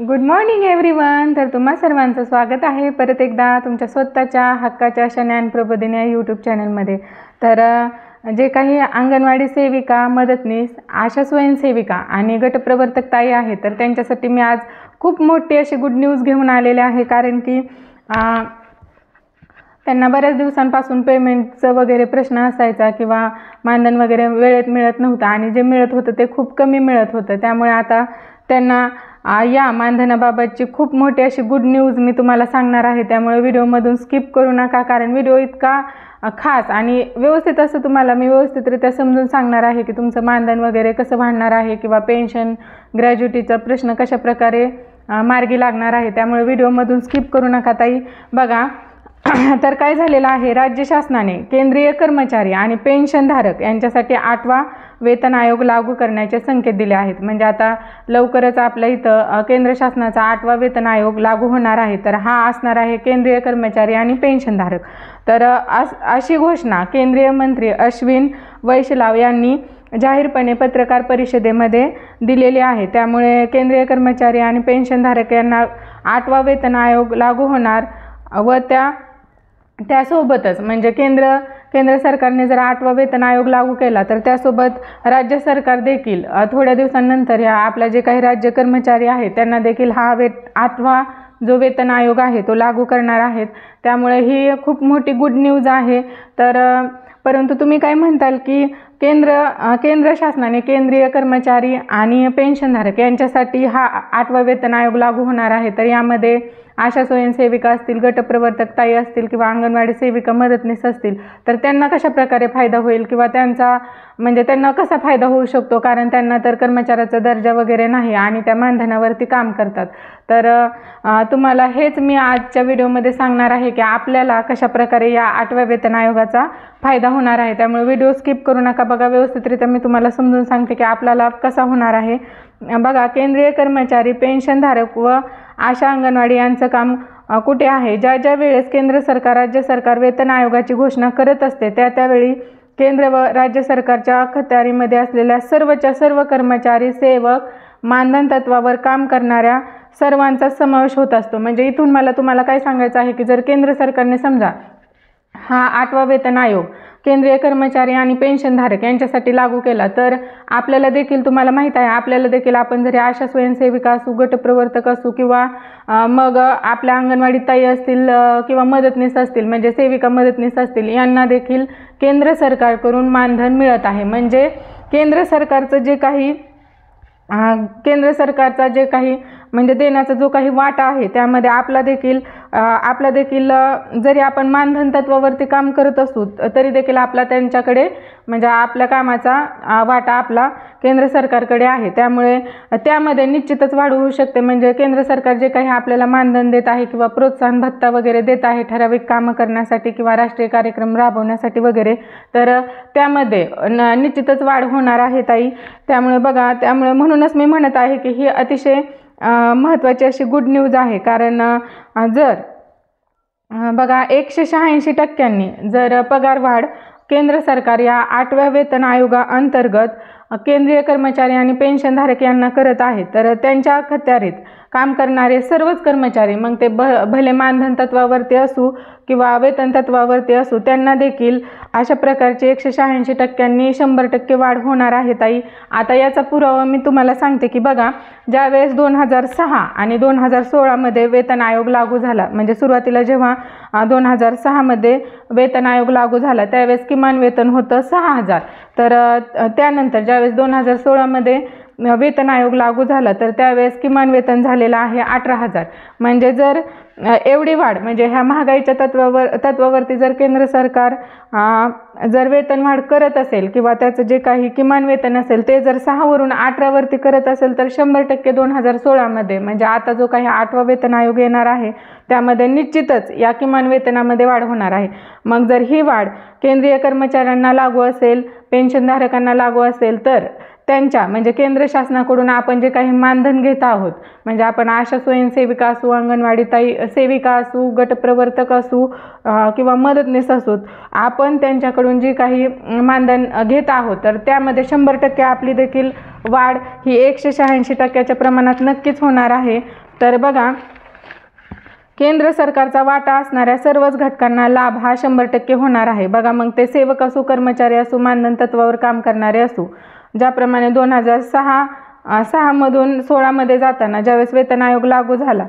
Good morning everyone. तर तुम्हा सर्वांचं स्वागत आहे परत एकदा तुमच्या स्वतःच्या हक्काच्या ज्ञान प्रबोधिनी या यूट्यूब चॅनलमध्ये. तर जे काही अंगणवाडी सेविका, मदतनीस, आशा स्वयंसेविका आणि गटप्रवर्तक ताई आहेत, तर त्यांच्यासाठी मी आज खूप मोठी अशी गुड न्यूज घेऊन आलेले आहे. कारण की त्यांना बऱ्याच दिवसांपासून पेमेंटचं वगैरे प्रश्न असायचा किंवा मानधन वगैरे वेळेत मिळत नव्हतं आणि जे मिळत होतं ते खूप कमी मिळत होतं. त्यामुळे आता त्यांना या मानधनाबाबतची खूप मोठी अशी गुड न्यूज मी तुम्हाला सांगणार आहे. त्यामुळे व्हिडिओमधून स्किप करू नका, कारण व्हिडिओ इतका खास आणि व्यवस्थित असं तुम्हाला मी व्यवस्थितरित्या समजून सांगणार आहे की तुमचं मानधन वगैरे कसं वाढणार आहे किंवा पेन्शन, ग्रॅज्युटीचा प्रश्न कशा प्रकारे मार्गी लागणार आहे. त्यामुळे व्हिडिओमधून स्किप करू नका ताई. बघा, तर काय झालेलं आहे, राज्य शासनाने केंद्रीय कर्मचारी आणि पेन्शनधारक यांच्यासाठी 8वा वेतन आयोग लागू करण्याचे संकेत दिले आहेत. म्हणजे आता लवकरच आपल्या इथं केंद्र शासनाचा 8वा वेतन आयोग लागू होणार आहे. तर हा असणार आहे केंद्रीय कर्मचारी आणि पेन्शनधारक. तर अशी घोषणा केंद्रीय मंत्री अश्विन वैष्णव यांनी जाहीरपणे पत्रकार परिषदेमध्ये दिलेली आहे. त्यामुळे केंद्रीय कर्मचारी आणि पेन्शनधारक यांना 8वा वेतन आयोग लागू होणार व त्यासोबतच म्हणजे केंद्र सरकारने जर 8वा वेतन आयोग लागू केला तर त्यासोबत राज्य सरकार देखील थोड्या दिवसांनंतर या आपल्या जे काही राज्य कर्मचारी आहेत त्यांना देखील हा 8वा जो वेतन आयोग आहे तो लागू करणार आहेत. त्यामुळे ही खूप मोठी गुड न्यूज आहे. तर परंतु तुम्ही काय म्हणताल की केंद्र शासनाने केंद्रीय कर्मचारी आणि पेन्शनधारक यांच्यासाठी हा 8वा वेतन आयोग लागू होणार आहे. तर यामध्ये आशा स्वयंसेविका असतील, गटप्रवर्तक ताई असतील किंवा अंगणवाडी सेविका, मदतनीस असतील, तर त्यांना कशा प्रकारे फायदा होईल किंवा त्यांना कसा फायदा होऊ शकतो, कारण त्यांना तर कर्मचाऱ्याचा दर्जा वगैरे नाही आणि त्या मानधनावरती काम करतात. तर तुम्हाला हेच मी आजच्या व्हिडिओमध्ये सांगणार आहे की आपल्याला कशा प्रकारे या 8व्या वेतन आयोगाचा फायदा होणार आहे. त्यामुळे व्हिडिओ स्किप करू नका. बघा, व्यवस्थितरित्या मी तुम्हाला समजून सांगते की आपला लाभ कसा होणार आहे. बघा, केंद्रीय कर्मचारी, पेन्शनधारक व आशा अंगणवाडी यांचं काम कुठे आहे. ज्या वेळेस केंद्र सरकार, राज्य सरकार वेतन आयोगाची घोषणा करत असते त्यावेळी केंद्र व राज्य सरकारच्या अखत्यारीमध्ये असलेल्या सर्वच्या सर्व कर्मचारी, सेवक, मानधन तत्वावर काम करणाऱ्या सर्वांचा समावेश होत असतो. म्हणजे इथून मला तुम्हाला काय सांगायचं आहे की जर केंद्र सरकारने समजा हा 8वा वेतन आयोग केंद्रीय कर्मचारी आणि पेन्शनधारक यांच्यासाठी लागू केला तर आपल्याला देखील, तुम्हाला माहीत आहे, आपल्याला देखील आपण जरी आशा स्वयंसेविका असू, गटप्रवर्तक असू किंवा मग आपल्या अंगणवाडी ताई असतील किंवा मदतनीस असतील, म्हणजे सेविका मदतनीस असतील, यांना देखील केंद्र सरकारकडून मानधन मिळत आहे. म्हणजे केंद्र सरकारचा जे काही म्हणजे देण्याचा जो काही वाटा आहे त्यामध्ये आपला देखील जरी आपण मानधन तत्वावरती काम करत असू तरी देखील आपला त्यांच्याकडे म्हणजे आपल्या कामाचा वाटा आपला केंद्र सरकारकडे आहे. त्यामुळे त्यामध्ये निश्चितच वाढ होऊ शकते. म्हणजे केंद्र सरकार जे काही आपल्याला मानधन देत आहे किंवा प्रोत्साहन भत्ता वगैरे देत आहे ठराविक कामं करण्यासाठी किंवा राष्ट्रीय कार्यक्रम राबवण्यासाठी वगैरे, तर त्यामध्ये निश्चितच वाढ होणार आहे ताई. त्यामुळे बघा, म्हणूनच मी म्हणत आहे की ही अतिशय महत्त्वाची अशी गुड न्यूज आहे. कारण जर बघा 186% जर पगार वाढ केंद्र सरकार या 8व्या वेतन आयोगाअंतर्गत केंद्रीय कर्मचारी आणि पेन्शनधारक यांना करत आहेत, तर त्यांच्या अखत्यारीत काम करणारे सर्वच कर्मचारी, मग ते भले मानधन तत्वावरती असू किंवा वेतन तत्वावरती असू, त्यांना देखील अशा प्रकारचे 186% 100% वाढ होणार आहे ताई. आता याचा पुरावा मी तुम्हाला सांगते की बघा, ज्यावेळेस 2006 आणि 2016मध्ये वेतन आयोग लागू झाला, म्हणजे सुरुवातीला जेव्हा 2006मध्ये वेतन आयोग लागू झाला त्यावेळेस किमान वेतन होतं 6,000. तर त्यानंतर ज्यावेळेस 2016मध्ये वेतन आयोग लागू झाला तर त्यावेळेस किमान वेतन झालेलं आहे 18,000. म्हणजे जर एवढी वाढ, म्हणजे ह्या महागाईच्या तत्वावरती जर केंद्र सरकार जर वेतन वाढ करत असेल किंवा त्याचं जे काही किमान वेतन असेल ते जर 6 वरून 18वरती करत असेल तर 100% 2016मध्ये म्हणजे आता जो काही 8वा वेतन आयोग येणार आहे त्यामध्ये निश्चितच या किमान वेतनामध्ये वाढ होणार आहे. मग जर ही वाढ केंद्रीय कर्मचाऱ्यांना लागू असेल, पेन्शनधारकांना लागू असेल, तर त्यांच्या म्हणजे केंद्र शासनाकडून आपण जे काही मानधन घेत आहोत, म्हणजे आपण आशा स्वयंसेविका असू, अंगणवाडी ताई सेविका असू, गटप्रवर्तक असू किंवा मदतनीस असू, आपण त्यांच्याकडून जी काही मानधन घेत आहोत तर त्यामध्ये 100% आपली देखील वाढ ही 186%च्या प्रमाणात नक्कीच होणार आहे. तर बघा, केंद्र सरकारचा वाटा असणाऱ्या सर्वच घटकांना लाभ हा 100% होणार आहे. बघा, मग ते सेवक असो, कर्मचारी असो, मानधन तत्वावर काम करणारे असो. ज्याप्रमाणे 2006 मधून 16 मध्ये जाताना ज्यावेळेस वेतन आयोग लागू झाला,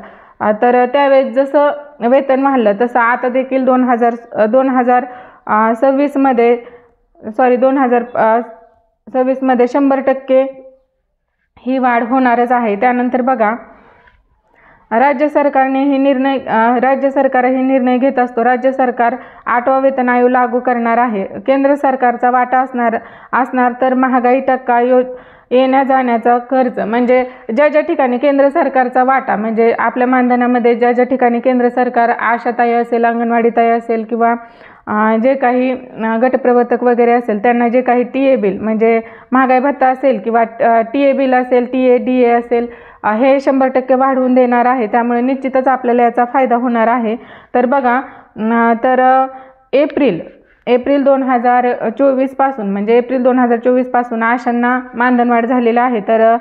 तर त्यावेळेस जसं वेतन वाढलं तसं आता देखील 2026 मध्ये 100% ही वाढ होणारच आहे. त्यानंतर बघा, राज्य सरकार ही निर्णय घेत असतो. राज्य सरकार 8वा वेतन आयोग लागू करणार आहे. केंद्र सरकारचा वाटा असणार तर महागाई टक्का, येण्या जाण्याचा खर्च, म्हणजे ज्या ठिकाणी केंद्र सरकारचा वाटा, म्हणजे आपल्या मानधनामध्ये ज्या ठिकाणी केंद्र सरकार आशाताई असेल, अंगणवाडीताई असेल किंवा जे काही गटप्रवर्तक वगैरे असेल त्यांना जे काही TA बिल म्हणजे महागाई भत्ता असेल किंवा TA बिल असेल, DA असेल, हे 100% वाढवून देणार आहे. त्यामुळे निश्चितच आपल्याला याचा फायदा होणार आहे. तर बघा, तर एप्रिल 2024 पासून, म्हणजे एप्रिल 2024 पासून आशांना मानधनवाढ झालेला आहे. तर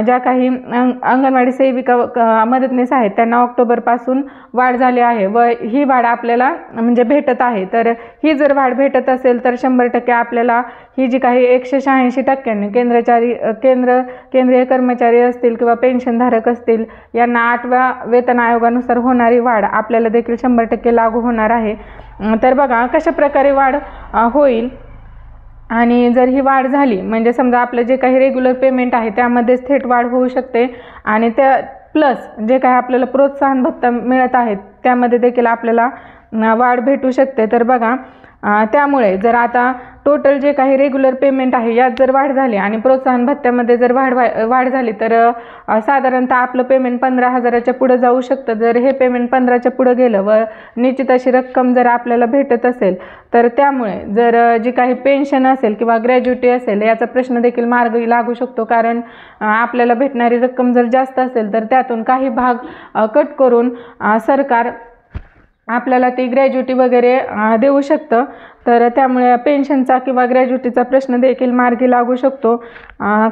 ज्या काही अंगणवाडी सेविका मदतनीस आहेत त्यांना ऑक्टोबर पासून वाढ झाली आहे व ही वाढ आपल्याला म्हणजे भेटत आहे. तर ही जर वाढ भेटत असेल तर 100% आपल्याला ही जी काही 186% केंद्रीय कर्मचारी असतील किंवा पेन्शनधारक असतील यांना 8व्या वेतन आयोगानुसार होणारी वाढ आपल्याला देखील 100% लागू होणार आहे. तर बघा कशा प्रकारे वाढ होईल. आणि जर ही वाढ झाली म्हणजे समजा आपलं जे काही रेग्युलर पेमेंट आहे त्यामध्येच थेट वाढ होऊ शकते आणि त्या प्लस जे काही आपल्याला प्रोत्साहन भत्ता मिळत आहे त्यामध्ये देखील आपल्याला वाढ भेटू शकते. तर बघा, त्यामुळे जर आता टोटल जे काही रेग्युलर पेमेंट आहे यात जर वाढ झाली आणि प्रोत्साहन भत्त्यामध्ये जर वाढ झाली तर साधारणतः आपलं पेमेंट 15,000च्या पुढे जाऊ शकतं. जर हे पेमेंट 15च्या पुढे गेलं व निश्चित अशी रक्कम जर आपल्याला भेटत असेल तर त्यामुळे जर जी काही पेन्शन असेल किंवा ग्रॅज्युटी असेल याचा प्रश्न देखील मार्गी लागू शकतो. कारण आपल्याला भेटणारी रक्कम जर जास्त असेल तर त्यातून काही भाग कट करून सरकार आपल्याला ती ग्रॅज्युटी वगैरे देऊ शकतं. तर त्यामुळे पेन्शनचा किंवा ग्रॅज्युटीचा प्रश्न देखील मार्गी लागू शकतो.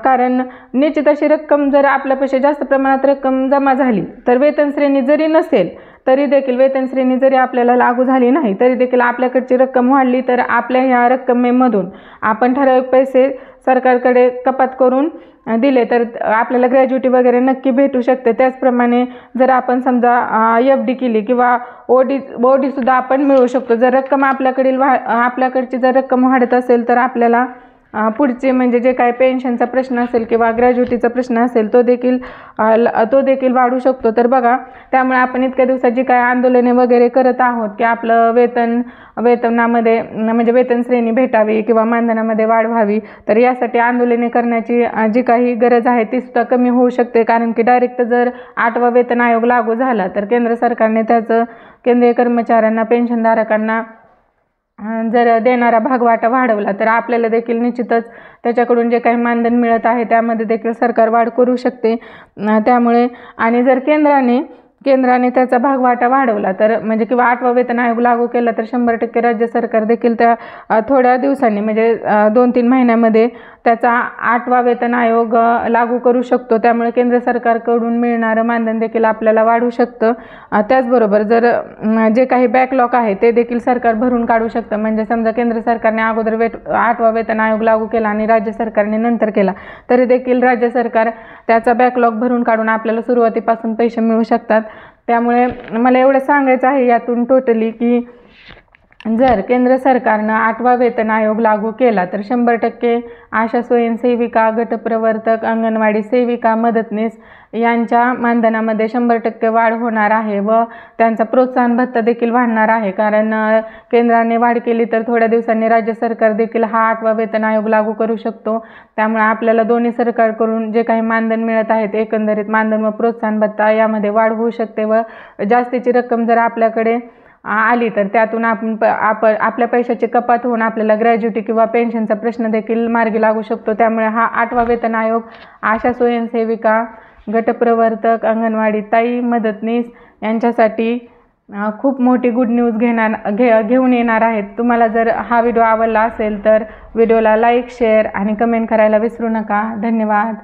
कारण निश्चित अशी रक्कम जर आपल्यापाशी जास्त प्रमाणात रक्कम जमा झाली तर वेतन श्रेणी जरी नसेल तरी देखील वेतन श्रेणी जरी आपल्याला लागू झाली नाही तरी देखील आपल्याकडची रक्कम वाढली तर आपल्या ह्या रक्कमेमधून आपण ठराविक पैसे सरकारकडे कपात करून दिले तर आपल्याला ग्रॅज्युटी वगैरे नक्की भेटू शकते. त्याचप्रमाणे जर आपण समजा FD केली किंवा OD सुद्धा आपण मिळवू शकतो. जर रक्कम आपल्याकडची जर रक्कम वाढत असेल तर आपल्याला पुढचे म्हणजे जे काही पेन्शनचा प्रश्न असेल किंवा ग्रॅज्युटीचा प्रश्न असेल तो देखील वाढू शकतो. तर बघा, त्यामुळे आपण इतक्या दिवसात जी काही आंदोलने वगैरे करत आहोत की आपलं वेतनामध्ये म्हणजे वेतन श्रेणी भेटावी किंवा मानधनामध्ये वाढ व्हावी, तर यासाठी आंदोलने करण्याची जी काही गरज आहे ती सुद्धा कमी होऊ शकते. कारण की डायरेक्ट जर 8वा वेतन आयोग लागू झाला तर केंद्र सरकारने त्याचं केंद्रीय कर्मचाऱ्यांना, पेन्शनधारकांना जर देणारा भागवाटा वाढवला तर आपल्याला देखील निश्चितच त्याच्याकडून जे काही मानधन मिळत आहे त्यामध्ये देखील सरकार वाढ करू शकते. त्यामुळे आणि जर केंद्राने त्याचा भागवाटा वाढवला तर म्हणजे किंवा 8वा वेतन आयोग लागू केला तर 100% राज्य सरकार देखील त्या थोड्या दिवसांनी म्हणजे 2-3 महिन्यामध्ये त्याचा 8वा वेतन आयोग लागू करू शकतो. त्यामुळे केंद्र सरकारकडून मिळणारं मानधन देखील आपल्याला वाढू शकतं. त्याचबरोबर जर जे काही बॅकलॉग आहे ते देखील सरकार भरून काढू शकतं. म्हणजे समजा केंद्र सरकारने अगोदर 8वा वेतन आयोग लागू केला आणि राज्य सरकारने नंतर केला तरी देखील राज्य सरकार त्याचा बॅकलॉग भरून काढून आपल्याला सुरुवातीपासून पैसे मिळू शकतात. त्यामुळे मला एवढं सांगायचं आहे यातून टोटली की जर केंद्र सरकारनं 8वा वेतन आयोग लागू केला तर 100% आशा स्वयंसेविका, गटप्रवर्तक, अंगणवाडी सेविका, मदतनीस यांच्या मानधनामध्ये 100% वाढ होणार आहे व त्यांचा प्रोत्साहन भत्ता देखील वाढणार आहे. कारण केंद्राने वाढ केली तर थोड्या दिवसांनी राज्य सरकार देखील हा 8वा वेतन आयोग लागू करू शकतो. त्यामुळे आपल्याला दोन्ही सरकारकडून जे काही मानधन मिळत आहेत एकंदरीत मानधन व प्रोत्साहन भत्ता यामध्ये वाढ होऊ शकते व जास्तीची रक्कम जर आपल्याकडे आली तर त्यातून आपण आपल्या पैशाची कपात होऊन आपल्याला ग्रॅज्युटी किंवा पेन्शनचा प्रश्न देखील मार्गी लागू शकतो. त्यामुळे हा 8वा वेतन आयोग आशा स्वयंसेविका, गटप्रवर्तक, अंगणवाडी ताई, मदतनीस यांच्यासाठी खूप मोठी गुड न्यूज घेऊन येणार आहेत. तुम्हाला जर हा व्हिडिओ आवडला असेल तर व्हिडिओला लाईक, शेअर आणि कमेंट करायला विसरू नका. धन्यवाद.